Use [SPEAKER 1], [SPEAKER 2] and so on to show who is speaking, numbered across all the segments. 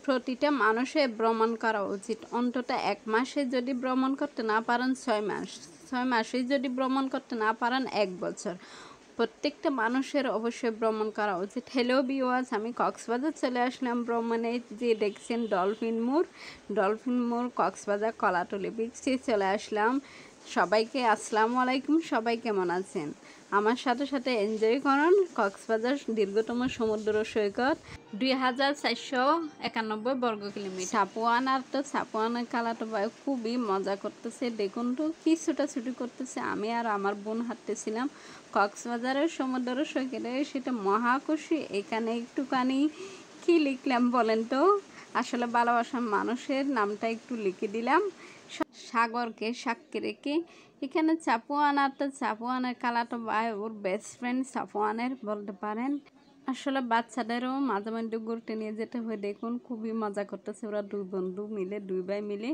[SPEAKER 1] প্রতিটা মানুষের ভ্রমণ করা উচিত। অন্তত 1 মাসে যদি ভ্রমণ করতে না পারেন 6 মাস, 6 মাসে যদি ভ্রমণ করতে না পারেন 1 বছর, প্রত্যেকটা মানুষের অবশ্যই ভ্রমণ করা উচিত। হ্যালো ভিউয়ার্স, আমি কক্সবাজার চলে আসলাম ভ্রমণে। যে দেখছেন ডলফিন মোড় কক্সবাজার কলাতলি বিচে চলে আসলাম। সবাইকে আসসালামু আলাইকুম। সবাই কেমন আছেন? আমার সাথে সাথে এনজয় করুন কক্সবাজার দীর্ঘতম সমুদ্র সৈকত, 2491 বর্গ কিলোমিটার। সাপুয়ান আর তো সাপুয়ানের কালাটো ভাই খুবই মজা করতেছে। দেখুন তো কি ছুটাছুটি করতেছে। আমি আর আমার বোন হাঁটতেছিলাম কক্সবাজারের সমুদ্র সৈকতে, সেটা মহা খুশি। এখানে একটুখানি কি লিখলাম বলেন তো? আসলে ভালোবাসার মানুষের নামটা একটু লিখে দিলাম, সাগরকে সাক্ষী রেখে। এখানে সাপুয়ান আর তো সাপুয়ানের কালাটো ভাই ওর বেস্ট ফ্রেন্ড সাপুয়ানের বলতে পারেন। আসলে বাচ্চাদেরও মাঝে মধ্যে ঘুরতে নিয়ে যেতে হয়। দেখুন খুবই মজা করতেছে ওরা 2 বন্ধু মিলে, 2 ভাই মিলে।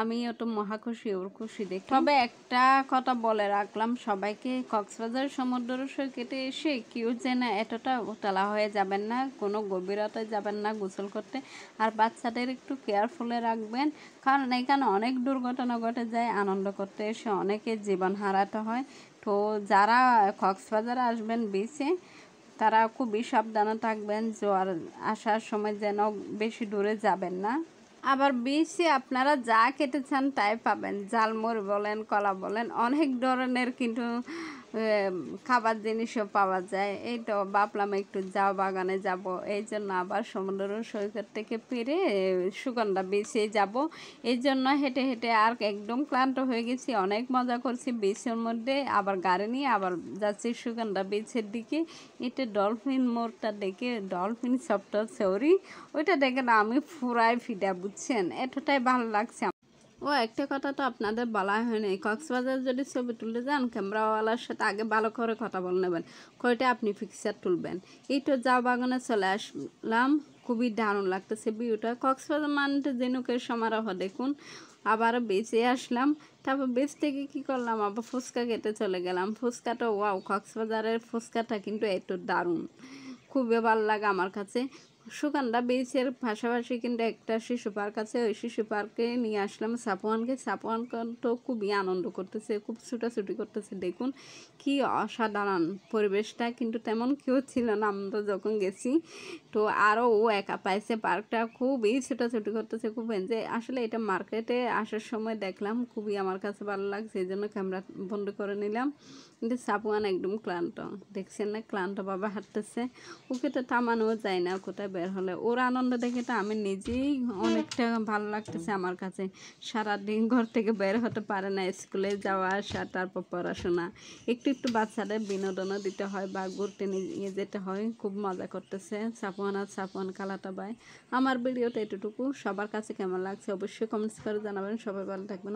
[SPEAKER 1] আমিও তো মহা খুশি ওর খুশি দেখে। তবে একটা কথা বলে রাখলাম সবাইকে, কক্সবাজার সমুদ্র সৈকতে এসে কেউ যেন এতটা উতলা হয়ে যাবেন না, কোনো গভীরতায় যাবেন না গোসল করতে। আর বাচ্চাদের একটু কেয়ারফুলে রাখবেন, কারণ এখানে অনেক দুর্ঘটনা ঘটে যায়। আনন্দ করতে এসে অনেকে জীবন হারাতে হয়। তো যারা কক্সবাজারে আসবেন বিচে, তারা খুবই সাবধানে থাকবেন। জোয়ার আসার সময় যেন বেশি দূরে যাবেন না। আবার বিচে আপনারা যা খেতে চান তাই পাবেন। ঝালমুড়ি বলেন, কলা বলেন, অনেক ধরনের কিন্তু খাবার জিনিসও পাওয়া যায়। এই তো ভাবলাম একটু যাও বাগানে যাব, এই জন্য আবার সমুদ্র সৈকত থেকে ফিরে সুগন্ধা বিচে যাব। এই জন্য হেঁটে হেঁটে আর একদম ক্লান্ত হয়ে গেছি। অনেক মজা করছি বিচের মধ্যে। আবার গাড়ি নিয়ে আবার যাচ্ছি সুগন্ধা বিচের দিকে। এটা ডলফিন মোড়টা দেখে, ডলফিন শব্দ সরি, ওইটা দেখে না আমি ফুরাই ফিদা, বুঝছেন? এতটাই ভালো লাগছে। ও একটা কথা তো আপনাদের বলা হয়নি, কক্সবাজার যদি ছবি তুলতে যান ক্যামেরাওয়ালার সাথে আগে ভালো করে কথা বলে নেবেন, কয়টা আপনি পিকচার তুলবেন। এই তো যাও বাগানে চলে আসলাম, খুবই দারুণ লাগতেছে ভিউটা। কক্সবাজার মানে জেনুকের সমারোহ দেখুন। আবার বেঁচে আসলাম, তারপর বেচ থেকে কী করলাম, আবার ফুচকা খেতে চলে গেলাম। ফুচকাটা ওয়াও, কক্সবাজারের ফুচকাটা কিন্তু একটু দারুণ, খুবই ভালো লাগে আমার কাছে। সুগন্ধা বিচের পাশাপাশি কিন্তু একটা শিশু পার্ক আছে, ওই শিশু পার্কে নিয়ে আসলাম সাপুয়ানকে। সাপুয়ান তো খুবই আনন্দ করতেছে, খুব ছুটাছুটি করতেছে। দেখুন কি অসাধারণ পরিবেশটা, কিন্তু তেমন কেউ ছিল না আমরা যখন গেছি। তো আরও ও একা পাইছে পার্কটা, খুবই ছুটাছুটি করতেছে, খুব এনজয়। আসলে এটা মার্কেটে আসার সময় দেখলাম, খুবই আমার কাছে ভালো লাগছে, এই জন্য ক্যামেরা বন্ধ করে নিলাম। কিন্তু সাপুয়ান একদম ক্লান্ত, দেখছেন না ক্লান্তভাবে হাঁটতেছে। ওকে তো থামানো যায় না কোথায় বের হলে। ওর আনন্দ দেখে তো আমি নিজেই অনেকটা ভালো লাগতেছে আমার কাছে। সারাদিন ঘর থেকে বের হতে পারে না, স্কুলে যাওয়া আসা, তারপর পড়াশোনা, একটু একটু বাচ্চাদের বিনোদনও দিতে হয় বা ঘুরতে নিয়ে যেতে হয়। খুব মজা করতেছে সাপুয়ান আর সাপুয়ান কালাটা ভাই। আমার ভিডিওটা এতটুকু। সবার কাছে কেমন লাগছে অবশ্যই কমেন্টস করে জানাবেন। সবাই ভালো থাকবেন।